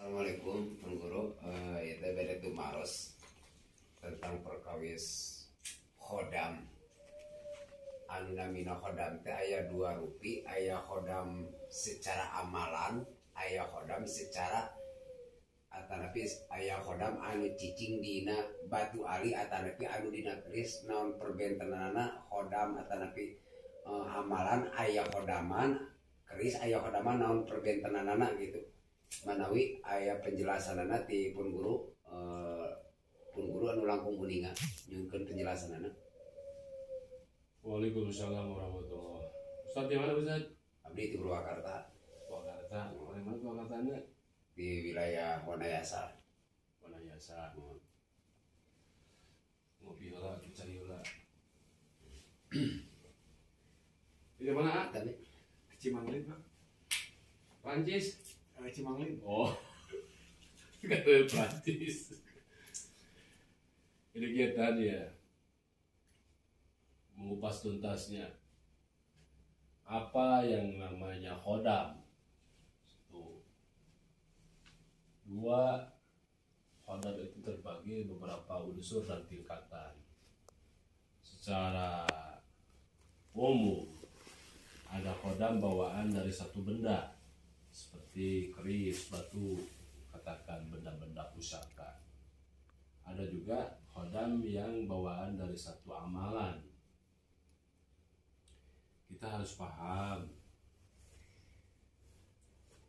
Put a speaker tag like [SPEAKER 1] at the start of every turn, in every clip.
[SPEAKER 1] Assalamualaikum Pun Guru, itu beda tuh maros tentang perkawis khodam. Anu namina khodam teh aya dua rupi, aya khodam secara amalan, aya khodam secara atanapi aya khodam anu cicing dina batu ali atanapi anu dina keris naon perbentenana khodam atanapi amalan aya khodaman keris aya khodaman naon perbentenana gitu. Manawi aya penjelasanana ti Pun Guru, Pun Guru anu langkung uningan nyukeun penjelasanana.
[SPEAKER 2] Waalaikumsalam warahmatullahi wabarakatuh. Ustaz di mana Ustaz?
[SPEAKER 1] Abdi di Purwakarta.
[SPEAKER 2] Purwakarta. Mana Purwakartanya?
[SPEAKER 1] Di wilayah Wanayasa.
[SPEAKER 2] Wanayasa. Ngopi heula, cari heula. Di mana?
[SPEAKER 1] Tadi
[SPEAKER 3] Cimanglin, Pak.
[SPEAKER 2] Prancis.
[SPEAKER 3] Cimanglin.
[SPEAKER 2] Oh. Kata Prancis. Ini kegiatan ya. Mengupas tuntasnya apa yang namanya khodam. Satu. Dua, khodam itu terbagi beberapa unsur dan tingkatan. Secara umum ada khodam bawaan dari satu benda seperti keris, batu, katakan benda-benda pusaka. Ada juga khodam yang bawaan dari satu amalan. Kita harus paham,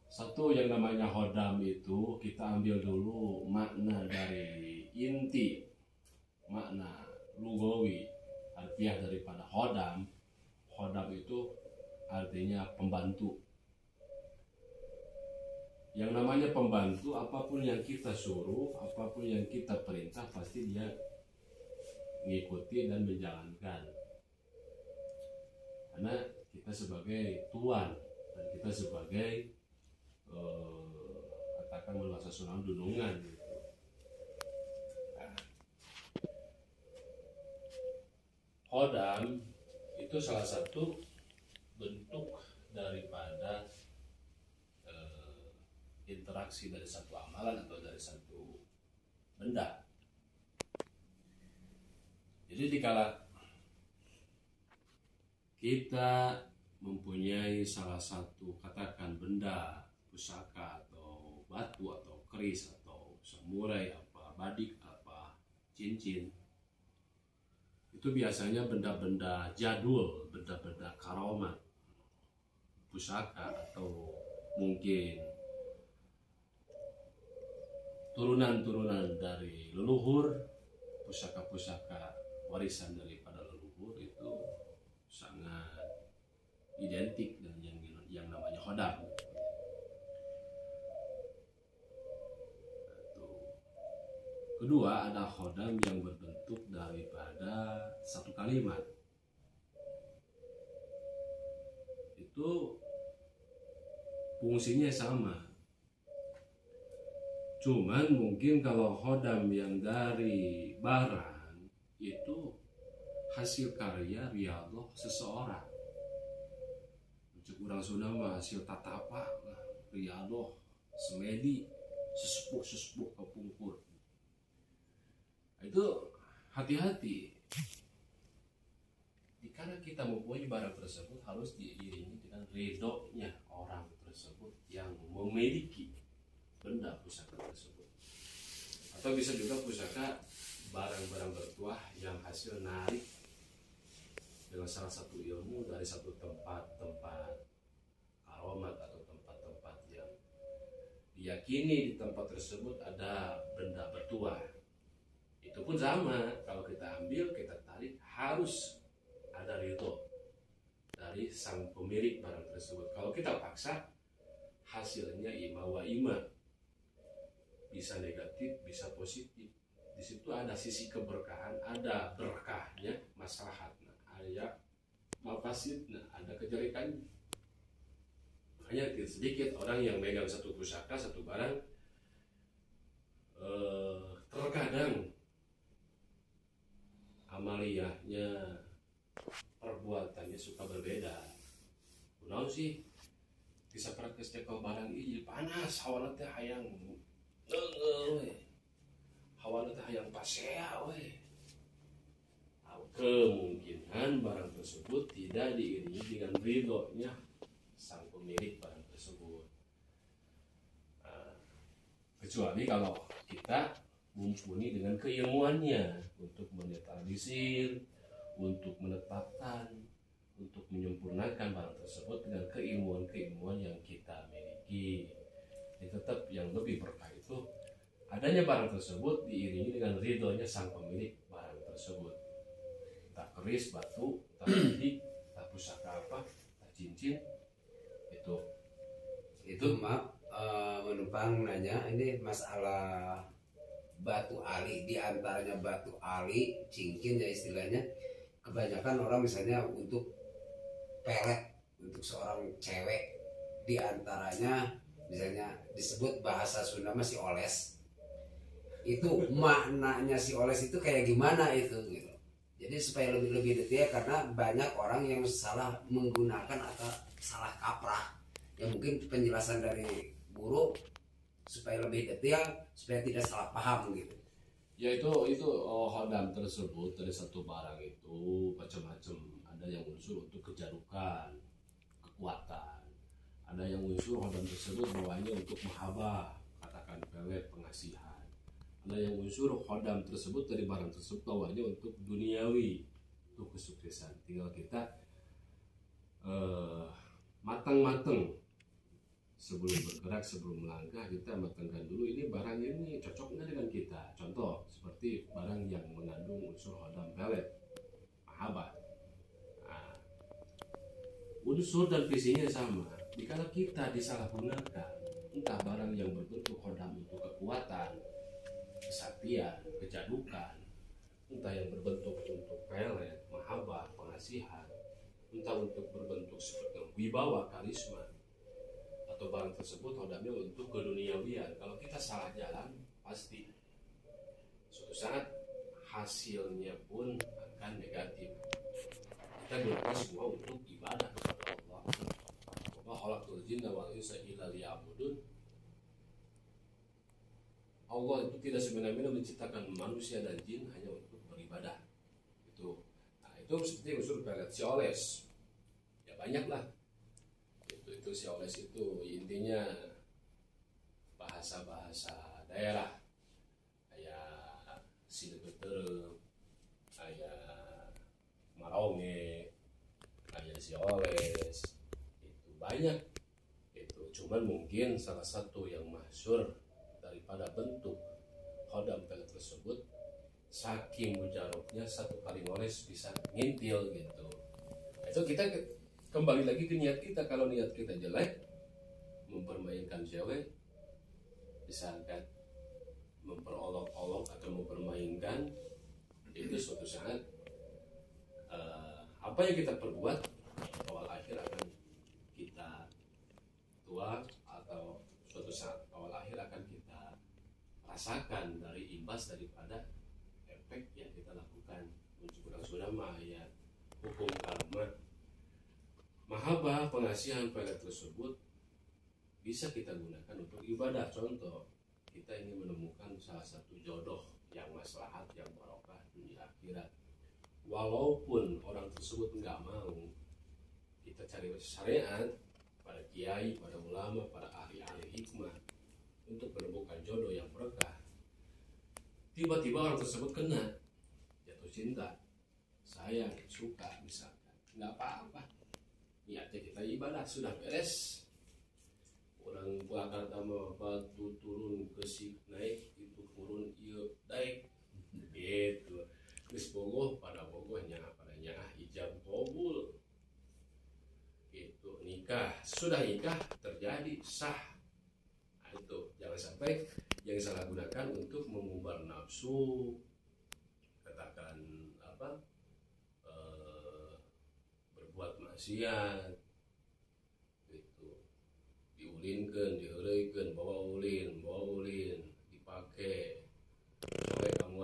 [SPEAKER 2] satu yang namanya khodam itu kita ambil dulu makna dari inti, makna lugawi, harfiah daripada khodam. Khodam itu artinya pembantu. Yang namanya pembantu, apapun yang kita suruh, apapun yang kita perintah, pasti dia mengikuti dan menjalankan. Karena kita sebagai tuan dan kita sebagai katakan bahasa Sunda dunungan gitu. Nah, khodam itu salah satu bentuk daripada interaksi dari satu amalan atau dari satu benda. Jadi dikala kita mempunyai salah satu katakan benda, pusaka atau batu atau keris atau samurai apa badik apa cincin, itu biasanya benda-benda jadul, benda-benda karomat, pusaka atau mungkin turunan-turunan dari leluhur, pusaka-pusaka warisan daripada leluhur itu sangat identik dengan yang namanya khodam. Kedua, ada khodam yang berbentuk daripada satu kalimat. Itu fungsinya sama. Cuman mungkin kalau khodam yang dari barang itu hasil karya riyadhah seseorang. Untuk orang Sunda mah hasil tatapa, riyadhah, semedi, sesepuh kepungkur. Itu hati-hati. Karena kita mempunyai barang tersebut harus diiringi dengan ridhonya orang tersebut yang memiliki benda pusaka tersebut. Atau bisa juga pusaka barang-barang bertuah yang hasil narik dengan salah satu ilmu dari satu tempat-tempat karomat atau tempat-tempat yang diyakini di tempat tersebut ada benda bertuah. Itu pun sama, kalau kita ambil, kita tarik, harus ada ridho dari sang pemilik barang tersebut. Kalau kita paksa, hasilnya ima wa ima, bisa negatif, bisa positif. Di situ ada sisi keberkahan, ada berkahnya, maslahatnya, ada mafasidnya, ada kejelekannya. hanya sedikit orang yang megang satu pusaka, satu barang. Terkadang amaliyahnya, perbuatannya suka berbeda. Kunaon sih bisa praktis kau barang ini panas, hawana teh hayang we, hawana teh hayang pasea we. Kemungkinan barang tersebut tidak diiringi dengan ridhonya sang pemilik barang tersebut. Kecuali kalau kita mumpuni dengan keilmuannya untuk menetralisir, untuk menetapkan, untuk menyempurnakan barang tersebut dengan keilmuan-keilmuan yang kita miliki. Tetap yang lebih berkah itu adanya barang tersebut diiringi dengan ridhonya sang pemilik barang tersebut. Tak keris, batu, tak bidik, tak pusaka apa, tak cincin, itu
[SPEAKER 1] maaf, menumpang nanya ini masalah batu ali, diantaranya batu ali, cincin ya istilahnya. Kebanyakan orang misalnya untuk pelet untuk seorang cewek, diantaranya misalnya disebut bahasa Sunda masih oles. Itu maknanya si oles itu kayak gimana itu gitu. Jadi supaya lebih detail, karena banyak orang yang salah menggunakan atau salah kaprah. Ya mungkin penjelasan dari guru supaya lebih detail, supaya tidak salah paham gitu.
[SPEAKER 2] Ya itu hodam tersebut dari satu barang itu macam-macam. Ada yang unsur untuk kejadukan, kekuatan. Ada yang unsur hodam tersebut bawahnya untuk mahabbah, katakan pelet, pengasihan. Ada yang unsur hodam tersebut dari barang tersebut bawahnya untuk duniawi, untuk kesuksesan. Tinggal kita matang-matang sebelum bergerak, sebelum melangkah, kita matangkan dulu ini barang ini cocok nggak dengan kita. Contoh seperti barang yang mengandung unsur hodam pelet, mahabbah. Nah, unsur dan visinya sama. Jika kita disalahgunakan, entah barang yang berbentuk hodam untuk kekuatan, kesaktian, kejadukan, entah yang berbentuk untuk pelet, mahabbah, pengasihan, entah untuk berbentuk seperti wibawa, karisma, atau barang tersebut hodamnya untuk keduniawian. Kalau kita salah jalan, pasti suatu saat hasilnya pun akan negatif. Kita gunakan semua untuk ibadah kepada Allah. Wa khalaqtul jinna wal insa illa liya'budun. Allah itu tidak semena-mena menciptakan manusia dan jin hanya untuk beribadah. Itu seperti unsur pelet si oles. Ya banyak lah. Itu si oles itu intinya bahasa-bahasa daerah. Kayak Silebeter, kayak Maronge, kayak si oles. Itu banyak. Itu cuman mungkin salah satu yang masyhur daripada bentuk hodam pelet tersebut, saking mujarabnya satu kali ngoles bisa ngintil gitu. Itu kita kembali lagi ke niat kita. Kalau niat kita jelek, mempermainkan cewek, misalkan memperolok-olok atau mempermainkan, itu suatu saat apa yang kita perbuat awal akhir akan kita tuang, atau suatu saat awal akhir akan kita rasakan dari imbas daripada efek yang kita lakukan. Mencukuran sudah ayat hukum karma, mahabbah, pengasihan pelet tersebut bisa kita gunakan untuk ibadah. Contoh, kita ingin menemukan salah satu jodoh yang maslahat, yang barokah dunia akhirat. Walaupun orang tersebut nggak mau, kita cari syariat pada kiai, pada ulama, pada ahli-ahli hikmah untuk menemukan jodoh yang berkah. Tiba-tiba orang tersebut kena jatuh cinta, sayang, suka misalkan, nggak apa-apa, niatnya kita ibadah sudah beres. Orang Purwakarta mah batu turun ke si naik, itu turun iya naik gitu. Geus bogoh pada bogohnya padanya ijab qabul. Itu nikah, sudah nikah terjadi sah. Nah, itu jangan sampai yang salah gunakan untuk mengumbar nafsu, katakan apa, berbuat maksiat. Itu diulinkeun, diheureuikeun, bawa ulin dipake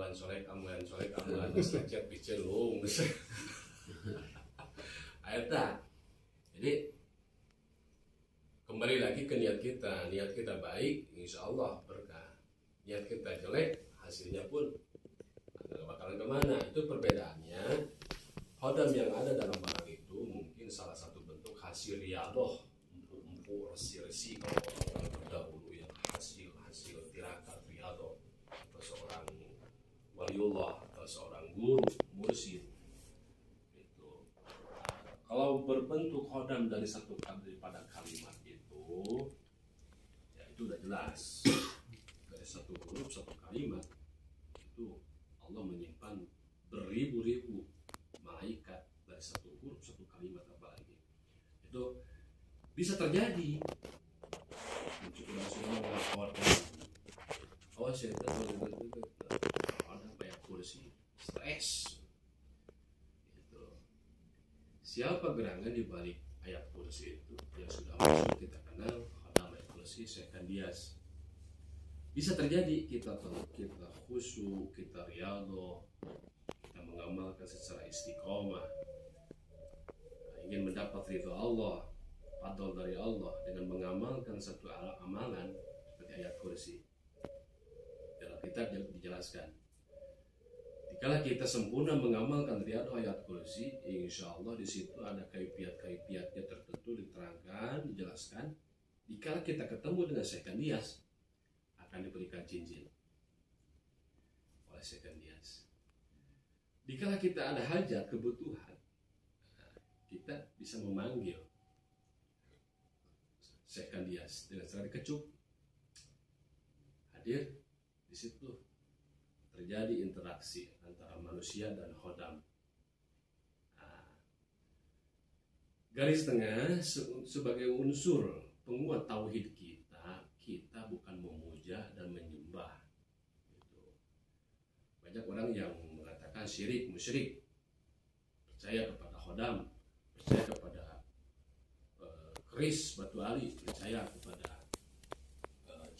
[SPEAKER 2] solek amuan geus lecet biceulung geus. Eta. Jadi kembali lagi ke niat kita baik, insya Allah berkah. Niat kita jelek, hasilnya pun nggak bakalan kemana. Itu perbedaannya. Hodam yang ada dalam barang itu mungkin salah satu bentuk hasil riadoh, empuk resi kalau orang terdahulu yang hasil tirakat riadoh, atau seorang waliullah atau seorang guru mursyid. Kalau berbentuk hodam daripada kalimat itu, ya itu udah jelas. Dari satu huruf satu kalimat itu Allah menyimpan beribu-ribu malaikat dari satu huruf satu kalimat, apalagi itu bisa terjadi. Cukup langsung melaporkan, oh saya ada banyak kursi, stres. Siapa gerangan di balik ayat kursi itu yang sudah masuk kita kenal hodam ayat kursi sekandias. Bisa terjadi kita khusyuk, kita riyadhah, kita mengamalkan secara istiqomah, ingin mendapat ridho Allah, fadl dari Allah dengan mengamalkan satu amalan seperti ayat kursi. Dalam kitab dijelaskan, kalau kita sempurna mengamalkan riyadhah ayat kursi, insya Allah di situ ada kaifiat-kaifiatnya tertentu diterangkan, dijelaskan. Jika kita ketemu dengan sekandias, akan diberikan cincin oleh sekandias. Jika kita ada hajat, kebutuhan, kita bisa memanggil sekandias dengan cara dikecup. Hadir di situ. Terjadi interaksi antara manusia dan hodam. Garis tengah sebagai unsur penguat tauhid kita bukan memuja dan menyembah. Banyak orang yang mengatakan syirik, musyrik, percaya kepada hodam, percaya kepada keris, batu ali, percaya kepada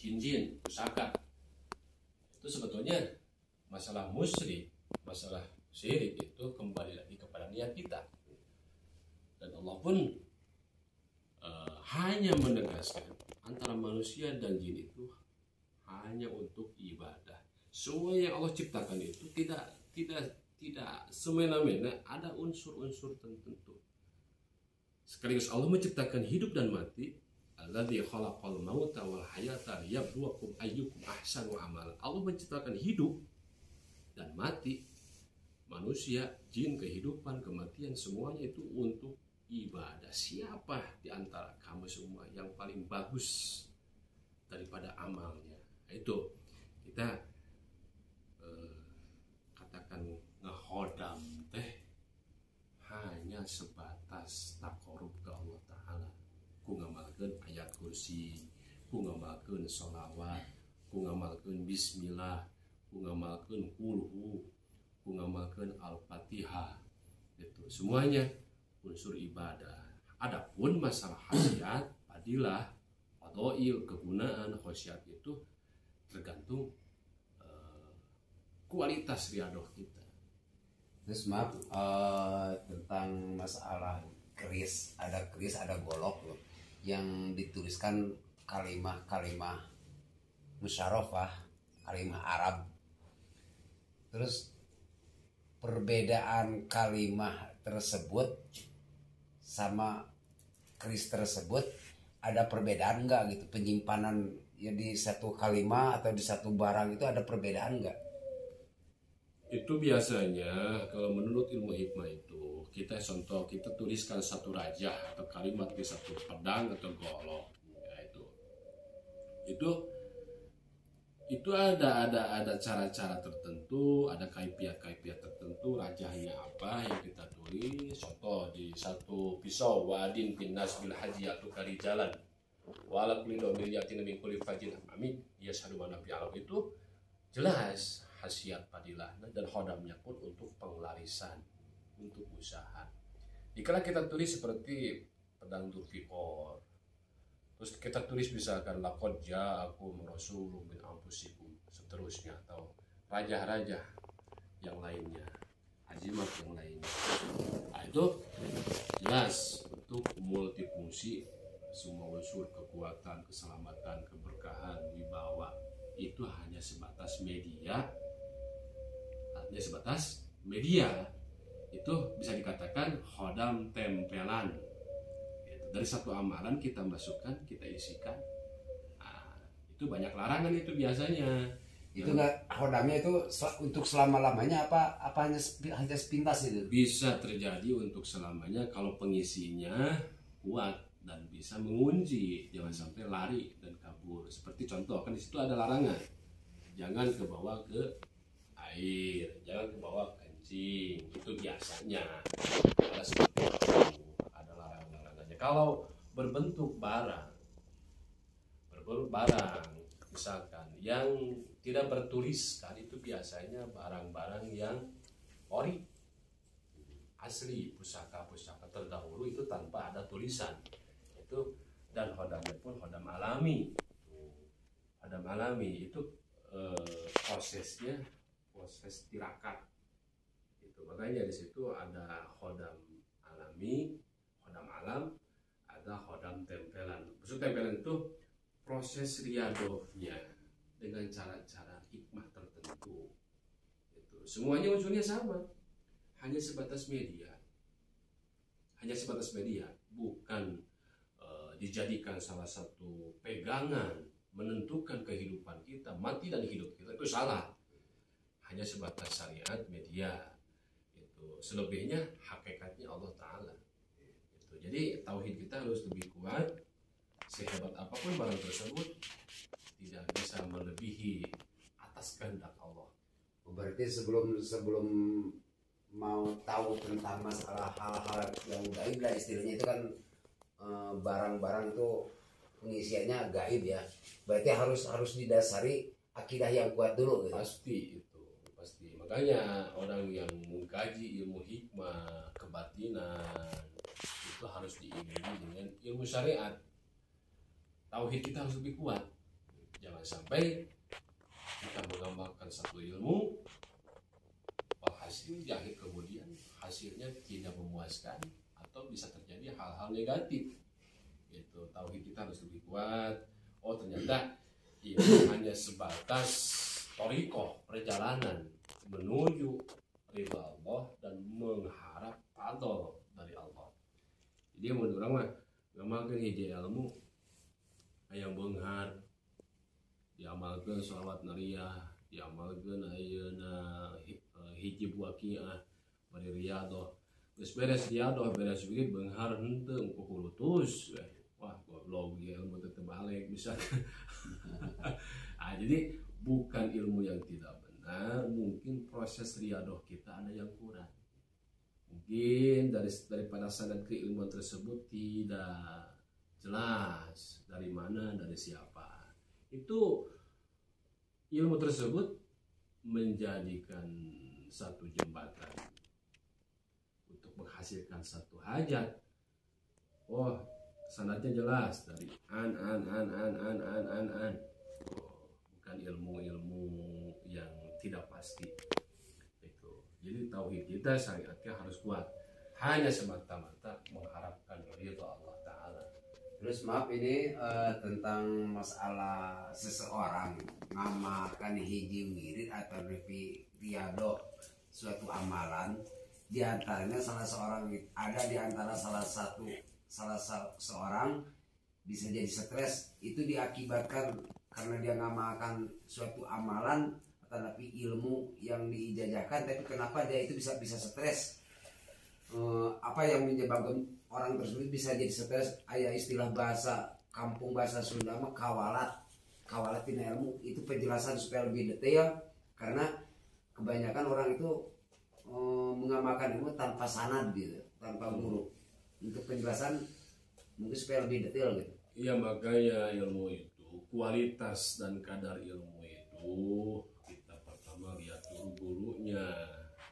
[SPEAKER 2] jin, pusaka. Itu sebetulnya masalah musyrik, masalah syirik itu kembali lagi kepada niat kita. Dan Allah pun hanya menegaskan antara manusia dan jin itu hanya untuk ibadah. Semua yang Allah ciptakan itu tidak semena-mena, ada unsur-unsur tertentu. Sekaligus Allah menciptakan hidup dan mati. Alladzi khalaqal mauta wal hayata liyabluwakum ayyukum ahsanu amala. Allah menciptakan hidup dan mati, manusia, jin, kehidupan, kematian, semuanya itu untuk ibadah. Siapa di antara kamu semua yang paling bagus daripada amalnya? Itu kita katakan ngehodam teh hanya sebatas takarub ke Allah Ta'ala. Ku ngamalkeun ayat kursi, ku ngamalkeun sholawat, ku ngamalkeun bismillah, ku ngamalkeun kulhu, ku ngamalkeun al-fatihah. Itu semuanya unsur ibadah. Adapun masalah khasiat, fadilah, fadail, kegunaan, khasiat itu tergantung kualitas riyadhah kita.
[SPEAKER 1] Terus maaf, tentang masalah keris, ada golok loh yang dituliskan kalimah musyarafah, kalimah Arab. Terus perbedaan kalimah tersebut sama keris tersebut ada perbedaan enggak gitu, penyimpanan ya di satu kalimah atau di satu barang itu ada perbedaan enggak?
[SPEAKER 2] Itu biasanya kalau menurut ilmu hikmah itu kita tuliskan satu rajah atau kalimat di satu pedang atau golok, ya itu ada cara-cara tertentu, ada kaifiat tertentu, rajahnya apa yang kita tulis. Contoh di satu pisau, wadin pinnas bil haji atau kali jalan, wala kulli domiriyatin min kulli fajin amik yashhadu wa nabi alam, itu jelas khasiat padilahnya dan hodamnya pun untuk penglarisan, untuk usaha. Jika kita tulis seperti pedang Dzulfiqar, Terus kita tulis misalkan laqad ja'akum rasulun min anfusikum, seterusnya, atau raja-raja yang lainnya, azimat yang lainnya. Nah, itu jelas untuk multifungsi, semua unsur kekuatan, keselamatan, keberkahan, wibawa itu hanya sebatas media, itu bisa dikatakan khodam tempelan. Dari satu amalan kita masukkan, kita isikan. Nah, itu banyak larangan itu biasanya.
[SPEAKER 1] Itu nggak khodamnya itu untuk selama-lamanya apa hanya sepintas itu?
[SPEAKER 2] Bisa terjadi untuk selamanya kalau pengisinya kuat dan bisa mengunci, jangan sampai lari dan kabur. Seperti contoh, kan di situ ada larangan. Jangan kebawa ke air, jangan kebawa kencing. Itu biasanya ada seperti itu, ada larangan-larangannya. Kalau berbentuk barang misalkan yang tidak bertuliskan, itu biasanya barang-barang yang ori, asli, pusaka-pusaka terdahulu itu tanpa ada tulisan itu. Dan khodamnya pun khodam alami. Khodam alami itu prosesnya proses tirakat itu. Makanya di situ ada khodam alami, khodam alam, ada khodam tempelan. Maksud tempelan itu proses riadohnya dengan cara-cara hikmah tertentu. Itu semuanya unsurnya sama, hanya sebatas media, bukan dijadikan salah satu pegangan menentukan kehidupan kita, mati dan hidup kita. Itu salah. Hanya sebatas syariat, media. Itu selebihnya hakikatnya Allah Ta'ala. Itu. Jadi tauhid kita harus lebih kuat. Sehebat apapun barang tersebut tidak bisa melebihi atas kehendak Allah.
[SPEAKER 1] Berarti sebelum mau tahu tentang masalah hal-hal yang gaib lah istilahnya, itu kan barang-barang itu pengisiannya gaib ya. Berarti harus didasari akidah yang kuat dulu gitu.
[SPEAKER 2] Pasti. Makanya orang yang mengkaji ilmu hikmah, kebatinan itu harus diiringi dengan ilmu syariat. Tauhid kita harus lebih kuat. Jangan sampai kita mengamalkan satu ilmu, hasil jahit kemudian hasilnya tidak memuaskan atau bisa terjadi hal-hal negatif. Itu tauhid kita harus lebih kuat. Oh, ternyata ini hanya sebatas thariqah, perjalanan menuju ridha Allah dan mengharap ridha dari Allah. Jadi menurut orang mah ngamalkeun hiji ilmu hayang beunghar, diamalkeun sholawat nariyah, diamalkeun ayeuna hiji waqiah bari riyadhah. Geus beres riyadhah, beres wirid beunghar henteu engko kulutus. Wah, goblok ya, ilmu teu balik bisa. Jadi bukan ilmu yang tidak benar, mungkin proses riyadhah kita ada yang kurang. Mungkin daripada sanad keilmuan tersebut tidak jelas dari mana, dari siapa. Itu ilmu tersebut menjadikan satu jembatan untuk menghasilkan satu hajat. Oh, sanadnya jelas dari an. Oh, bukan ilmu-ilmu yang tidak pasti. Itu. Jadi tauhid kita, syariatnya harus kuat. Hanya semata-mata mengharapkan ridha Allah Ta'ala.
[SPEAKER 1] Terus maaf ini tentang masalah seseorang ngamalkan hiji wirid atau riyadhah suatu amalan, di antaranya salah seorang bisa jadi stres, itu diakibatkan karena dia ngamalkan suatu amalan tetapi ilmu yang diijazahkan, tapi kenapa dia itu bisa stres? Apa yang menyebabkan orang tersebut bisa jadi stres? Aya istilah bahasa kampung, bahasa Sunda mah kawalat tina ilmu. Itu penjelasan supaya lebih detail, karena kebanyakan orang itu mengamalkan ilmu tanpa sanad gitu, tanpa guru. Untuk penjelasan mungkin supaya lebih detail gitu.
[SPEAKER 2] Iya, makanya ilmu itu, kualitas dan kadar ilmu itu kita pertama lihat dulu gurunya,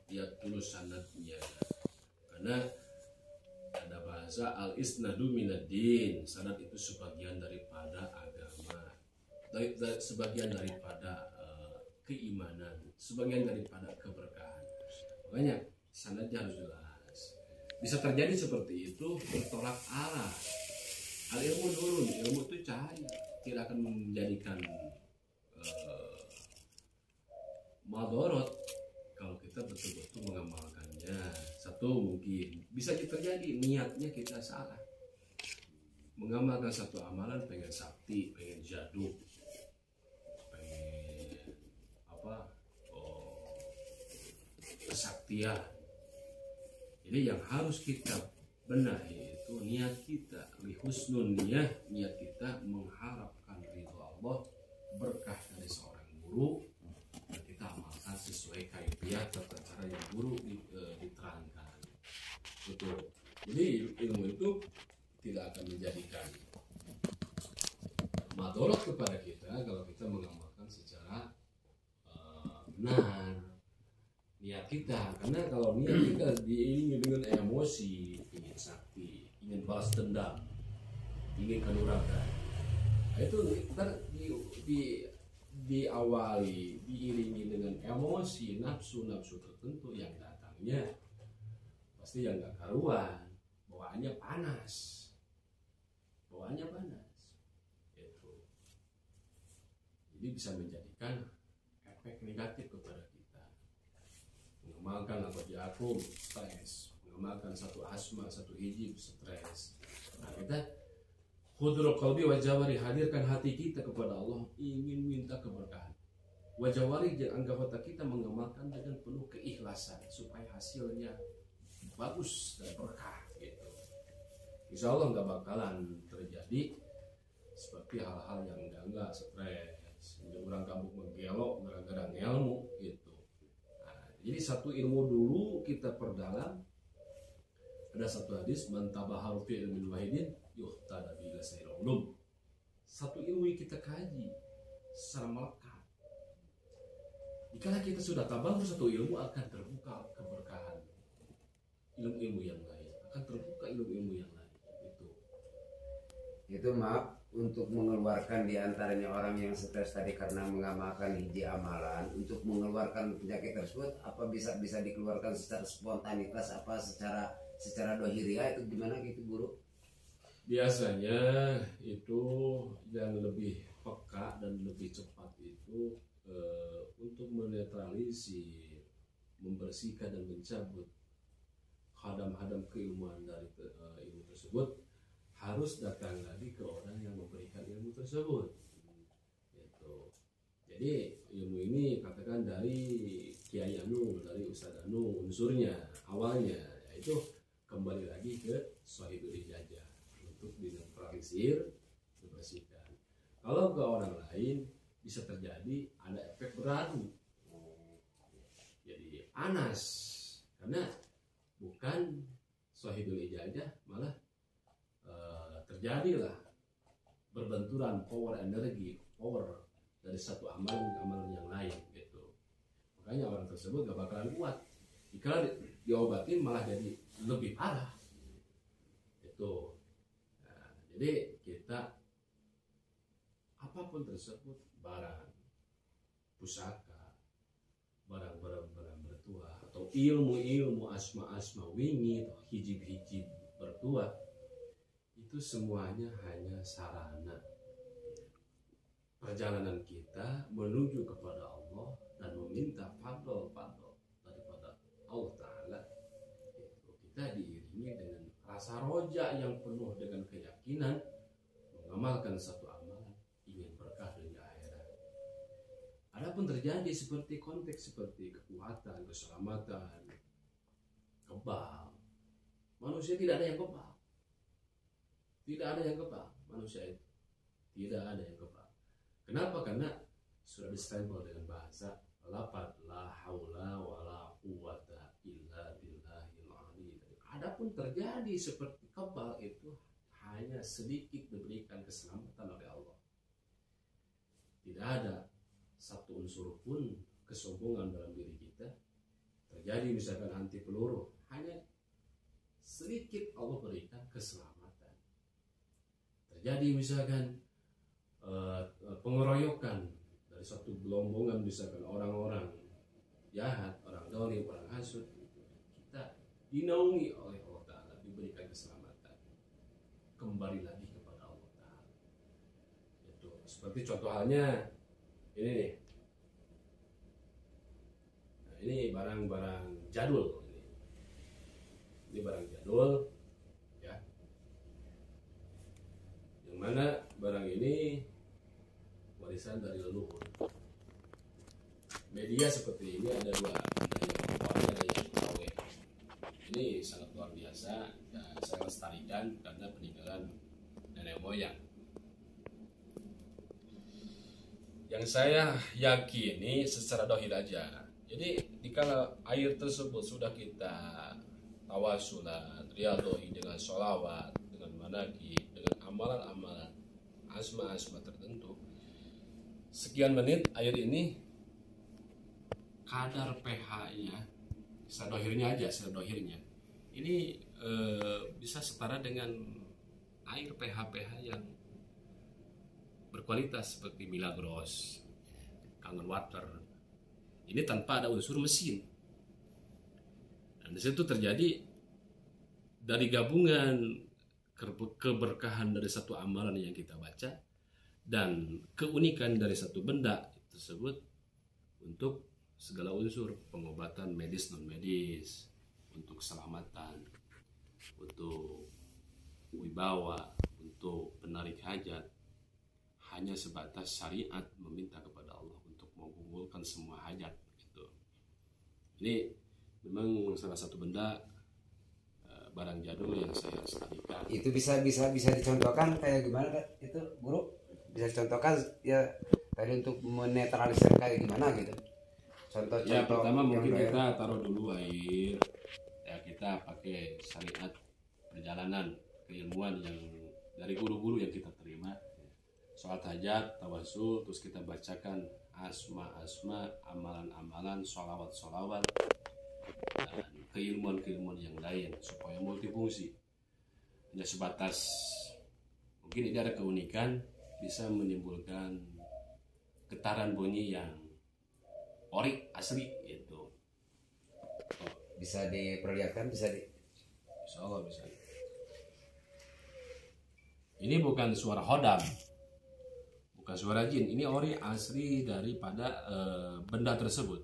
[SPEAKER 2] lihat dulu sanadnya. Karena ada bahasa bahasa al-isnadu minad-din, sanad itu sebagian daripada agama, sebagian daripada keimanan, sebagian daripada keberkahan. Makanya sanadnya harus jelas. Bisa terjadi seperti itu bertolak arah. Al ilmu nurun, ilmu itu cahaya, tidak akan menjadikan madorot kalau kita betul-betul mengamalkannya. Satu, mungkin bisa terjadi niatnya kita salah, mengamalkan satu amalan pengen sakti, pengen jaduk, pengen kesaktian. Jadi yang harus kita benahi itu niat kita, lihusnun niat kita mengharapkan ridho Allah, berkah dari seorang guru, dan kita amalkan sesuai kaifiah tata cara yang guru diterangkan. Betul. Jadi ilmu itu tidak akan menjadikan madorot kepada kita kalau kita mengamalkan secara benar niat kita. Karena kalau niat kita diiringi dengan emosi, ingin sakti, ingin balas dendam, ingin kanuragan, nah itu diawali, diiringi dengan emosi, nafsu tertentu yang datangnya pasti yang gak karuan, bawaannya panas itu. Jadi bisa menjadikan efek negatif kepada kita, mengamalkan apa diakum stres, mengamalkan satu asma, satu hijib stres. Nah kita khudrul qalbi wa jawari, hadirkan hati kita kepada Allah, ingin minta keberkahan. Wa jawari, anggota kita mengamalkan dengan penuh keikhlasan supaya hasilnya bagus dan berkah gitu. Insya Allah nggak bakalan terjadi seperti hal-hal yang enggak stres, orang kampung menggelok gara-gara ilmu gitu. Nah, jadi satu ilmu dulu kita perdalam. Ada satu hadis, man tabaharu fi ilmin wahidin yuhtada bi lasairul ulum. Satu ilmu yang kita kaji secara melekat. Jika kita sudah tabahur satu ilmu, akan terbuka keberkahan ilmu-ilmu yang lain, akan terbuka ilmu-ilmu yang lain.
[SPEAKER 1] Itu maaf, untuk mengeluarkan diantaranya orang yang stres tadi karena mengamalkan hiji amalan, untuk mengeluarkan penyakit tersebut, apa bisa dikeluarkan secara spontanitas, apa secara dohiriah, itu gimana gitu guru?
[SPEAKER 2] Biasanya itu yang lebih peka dan lebih cepat itu untuk menetralisir, membersihkan dan mencabut hadam-hadam keilmuan dari ilmu tersebut, harus datang lagi ke orang yang memberikan ilmu tersebut gitu. Jadi ilmu ini katakan dari Kiai Anu, dari Ustadz Anu, unsurnya awalnya yaitu kembali lagi ke Shahidul Ijazah untuk dinetralisir, dibersihkan. Kalau ke orang lain bisa terjadi ada efek beradu, jadi panas karena bukan Shahidul Ijazah, malah terjadilah berbenturan power dari satu amalan yang lain gitu. Makanya orang tersebut gak bakalan kuat. Jika diobatin malah jadi lebih parah itu. Nah, jadi kita apapun tersebut, barang, pusaka, barang-barang bertuah, atau ilmu asma wingi atau hijib bertuah, itu semuanya hanya sarana perjalanan kita menuju kepada Allah dan meminta fadl daripada Allah Ta'ala. Kita diiringi dengan rasa roja yang penuh dengan keyakinan mengamalkan satu amalan, ingin berkah dunia akhirat. Adapun terjadi seperti konteks seperti kekuatan, keselamatan, kebal, manusia tidak ada yang kebal. Tidak ada yang kebal manusia itu. Tidak ada yang kebal. Kenapa? Karena sudah distempel dengan bahasa lafaz la haula wala quwata illa billahil aliyyil. Adapun terjadi seperti kebal itu hanya sedikit diberikan keselamatan oleh Allah. Tidak ada satu unsur pun kesombongan dalam diri kita. Terjadi misalkan anti peluru, hanya sedikit Allah berikan keselamatan. Terjadi misalkan pengeroyokan dari satu gelombongan, misalkan orang-orang jahat, orang dolim, orang hasut, kita dinaungi oleh Allah Ta'ala, diberikan keselamatan, kembali lagi kepada Allah Ta'ala. Itu seperti contoh halnya ini nih. Nah, ini barang-barang jadul. Ini barang jadul, ya. Yang mana barang ini warisan dari leluhur. Media seperti ini ada dua, ada yang KW, ada yang KW. Ini sangat luar biasa dan saya lestarikan karena peninggalan nenek moyang. Yang saya yakini secara dohir aja. Jadi dikala air tersebut sudah kita tawasulan, riyadhoi dengan sholawat, dengan manaqib, dengan amalan-amalan asma-asma tertentu, sekian menit air ini kadar pH-nya, sedohirnya aja, sedohirnya ini bisa setara dengan air pH yang berkualitas seperti Milagros, Kangen Water. Ini tanpa ada unsur mesin. Dan di situ terjadi dari gabungan keberkahan dari satu amalan yang kita baca dan keunikan dari satu benda tersebut untuk segala unsur pengobatan medis non medis, untuk keselamatan, untuk wibawa, untuk penarik hajat, hanya sebatas syariat meminta kepada Allah untuk mengabulkan semua hajat gitu. Ini memang salah satu benda barang jadul yang saya lestarikan.
[SPEAKER 1] Itu bisa dicontohkan kayak gimana Kak? Itu guru bisa dicontohkan ya tadi untuk menetralisir kayak gimana gitu. Contoh-contoh
[SPEAKER 2] Ya pertama mungkin
[SPEAKER 1] yang
[SPEAKER 2] kita taruh dulu air, ya kita pakai syariat perjalanan keilmuan yang dari guru-guru yang kita terima, sholat hajat, tawasul, terus kita bacakan asma-asma, amalan-amalan, sholawat-sholawat, dan keilmuan-keilmuan yang lain supaya multifungsi. Hanya sebatas mungkin ini ada keunikan, bisa menimbulkan getaran bunyi yang ori asli itu.
[SPEAKER 1] bisa diperlihatkan, bisa di
[SPEAKER 2] Insya Allah bisa. Ini bukan suara hodam, bukan suara jin. Ini ori asli daripada benda tersebut.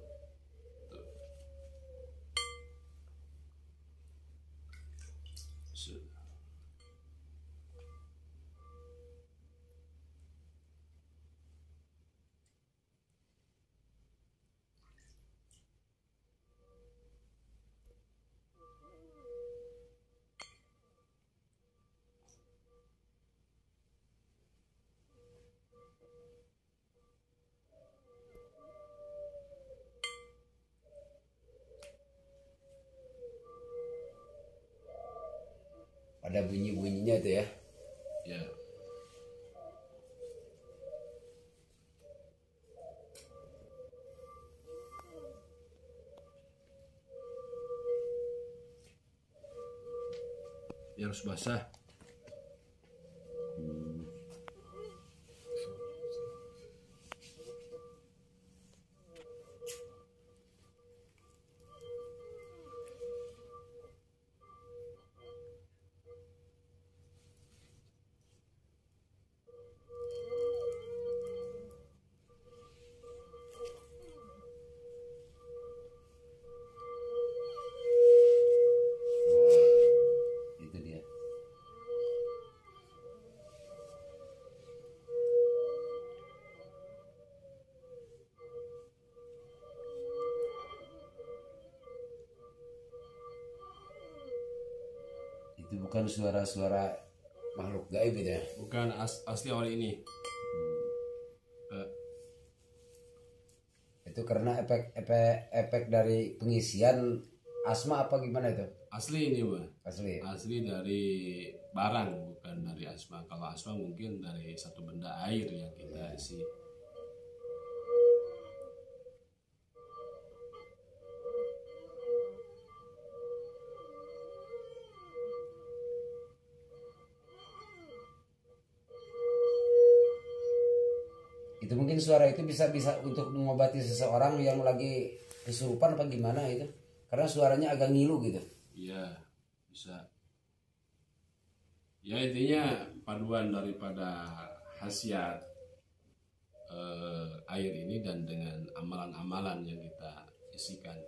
[SPEAKER 1] ada bunyi-bunyinya itu ya.
[SPEAKER 2] Ya. Dia harus basah.
[SPEAKER 1] Itu dia. Itu bukan suara-suara makhluk gaib itu ya.
[SPEAKER 2] Bukan asli ori ini.
[SPEAKER 1] Itu karena efek dari pengisian asma apa gimana itu?
[SPEAKER 2] Asli ini, Bang.
[SPEAKER 1] Asli.
[SPEAKER 2] Asli dari barang, bukan dari asma. Kalau asma mungkin dari satu benda air yang kita isi.
[SPEAKER 1] Itu mungkin suara itu bisa untuk mengobati seseorang yang lagi kesurupan apa gimana itu. Karena suaranya agak ngilu gitu.
[SPEAKER 2] Iya, bisa. Ya intinya paduan daripada khasiat air ini dan dengan amalan-amalan yang kita isikan.